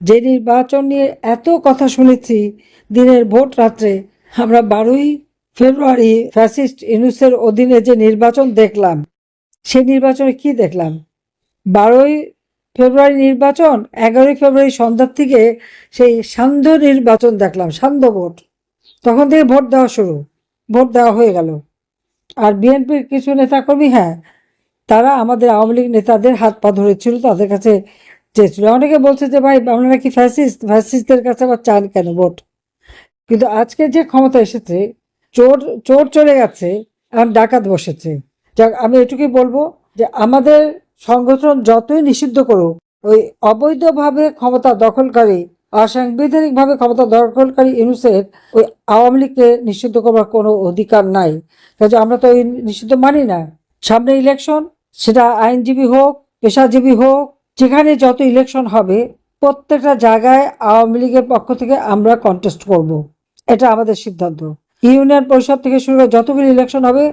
যে নির্বাচন নিয়ে এত কথা শুনেছি দিনের ভোট রাত্রে, আমরা 12ই ফেব্রুয়ারি ফ্যাসিস্ট ইউনূসের অধীনে যে নির্বাচন দেখলাম, সেই নির্বাচনে কি দেখলাম? 12ই ফেব্রুয়ারি নির্বাচন, 11ই ফেব্রুয়ারি সন্ধ্যার থেকে সেই সান্ধ্য নির্বাচন দেখলাম, সান্ধ্য ভোট। তখন থেকে ভোট দেওয়া শুরু, ভোট দেওয়া হয়ে গেল। আর বিএনপির কিছু নেতাকর্মী, হ্যাঁ, তারা আমাদের আওয়ামী লীগ নেতাদের হাত পা ধরেছিল, তাদের কাছে চেয়েছিল। অনেকে বলছে যে ভাই আমরা নাকি ফ্যাসিস্ট, ফ্যাসিস্টদের কাছে আবার চান কেন ভোট? কিন্তু আজকে যে ক্ষমতা এসেছে, চোর চোর চলে গেছে, এখন ডাকাত বসেছে। যাক, আমি এটুকুই বলবো যে আমাদের সংগঠন যতই নিষিদ্ধ করুক, ওই অবৈধভাবে ক্ষমতা দখলকারী, অসাংবিধানিকভাবে ক্ষমতা দখলকারী ইউনূসের ওই আওয়ামী লীগকে নিষিদ্ধ করবার কোনো অধিকার নাই। কাজে আমরা তো ওই নিষিদ্ধ মানি না। সামনে ইলেকশন, সেটা আইনজীবী হোক, পেশাজীবী হোক, যেখানে যত ইলেকশন হবে প্রত্যেকটা জায়গায় আওয়ামী লীগের পক্ষ থেকে আমরা কন্টেস্ট করব। এটা আমাদের সিদ্ধান্ত। ইউনিয়ন পরিষদ থেকে শুরু করে যতগুলি ইলেকশন হবে,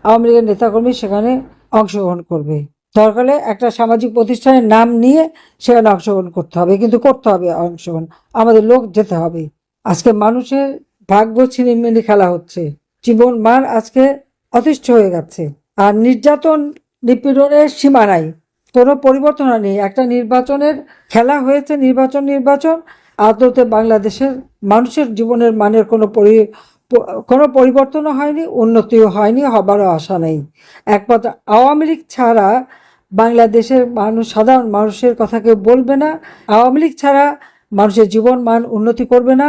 আওয়ামী লীগের নেতাকর্মী সেখানে অংশগ্রহণ করবে। দরকারে একটা সামাজিক প্রতিষ্ঠানের নাম নিয়ে সেখানে অংশগ্রহণ করতে হবে, কিন্তু করতে হবে অংশগ্রহণ, আমাদের লোক যেতে হবে। আজকে মানুষের ভাগ্য ছিনিমিনি খেলা হচ্ছে, জীবন মান আজকে অতিষ্ঠ হয়ে গেছে। আর নির্যাতন নিপীড়নের সীমা নাই, কোনো পরিবর্তন হয়নি। একটা নির্বাচনের খেলা হয়েছে, নির্বাচন আদতে বাংলাদেশের মানুষের জীবনের মানের কোনো পরিবর্তনও হয়নি, উন্নতিও হয়নি, হবারও আশা নেই। একমাত্র আওয়ামী লীগ ছাড়া বাংলাদেশের মানুষ, সাধারণ মানুষের কথা কেউ বলবে না। আওয়ামী লীগ ছাড়া মানুষের জীবন মান উন্নতি করবে না,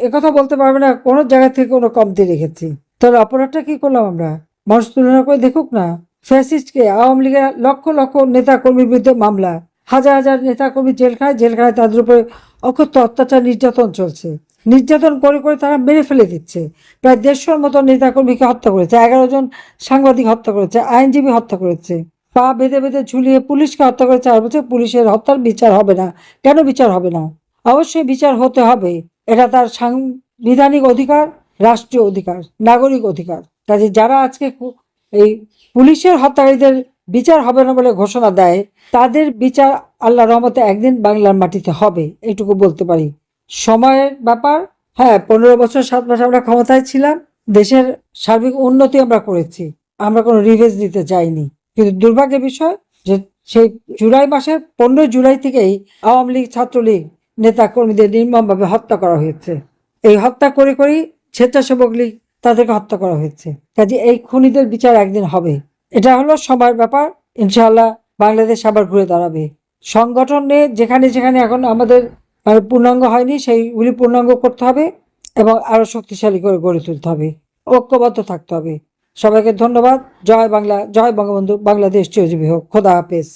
একথা বলতে পারবে না কোনো জায়গা থেকে কোনো কমতি রেখেছি। তাহলে অপরাধটা কি করলাম আমরা? মানুষ তুলনা করে দেখুক না। ফ্যাসিস্টকে, আওয়ামী লীগের লক্ষ লক্ষ নেতা কর্মীর বিরুদ্ধে মামলা, হাজার হাজার নেতা কর্মী জেলখানায় তাদের উপরে অকথ্য অত্যাচার নির্যাতন চলছে। নির্যাতন করে করে তারা মেরে ফেলে দিচ্ছে। প্রায় 150-র মতো নেতাকর্মীকে হত্যা করেছে, 11 জন সাংবাদিক হত্যা করেছে, আইনজীবী হত্যা করেছে, পা বেঁধে বেঁধে ঝুলিয়ে পুলিশকে হত্যা করেছে। আর বলছে পুলিশের হত্যার বিচার হবে না। কেন বিচার হবে না? অবশ্যই বিচার হতে হবে। এটা তার সাংবিধানিক অধিকার, রাষ্ট্রীয় অধিকার, নাগরিক অধিকার। কাজে যারা আজকে এই পুলিশের হত্যাকারীদের বিচার হবে না বলে ঘোষণা দেয়, তাদের বিচার আল্লাহ রহমতে একদিন বাংলার মাটিতে হবে, এইটুকু বলতে পারি। সময়ের ব্যাপার। হ্যাঁ, 15 বছর 7 মাস আমরা ক্ষমতায় ছিলাম, দেশের সার্বিক উন্নতি আমরা করেছি, আমরা কোনো রিভেঞ্জ দিতে চাইনি। কিন্তু দুর্ভাগ্যের বিষয় যে সেই জুলাই মাসের 15 জুলাই থেকেই আওয়ামী লীগ, ছাত্রলীগ নেতা কর্মীদের নির্মমভাবে হত্যা করা হয়েছে। এই হত্যা করে করেই স্বেচ্ছাসেবক লীগ, তাদেরকে হত্যা করা হয়েছে। কাজে এই খুনিদের বিচার একদিন হবে। এটা হলো সময়ের ব্যাপার। ইনশাআল্লাহ বাংলাদেশ আবার ঘুরে দাঁড়াবে। সংগঠনে যেখানে যেখানে এখন আমাদের পূর্ণাঙ্গ হয়নি, সেইগুলি পূর্ণাঙ্গ করতে হবে এবং আরো শক্তিশালী করে গড়ে তুলতে হবে, ঐক্যবদ্ধ থাকতে হবে। সবাইকে ধন্যবাদ। জয় বাংলা, জয় বঙ্গবন্ধু, বাংলাদেশ চিরজীবী হোক। খোদা হাফেজ।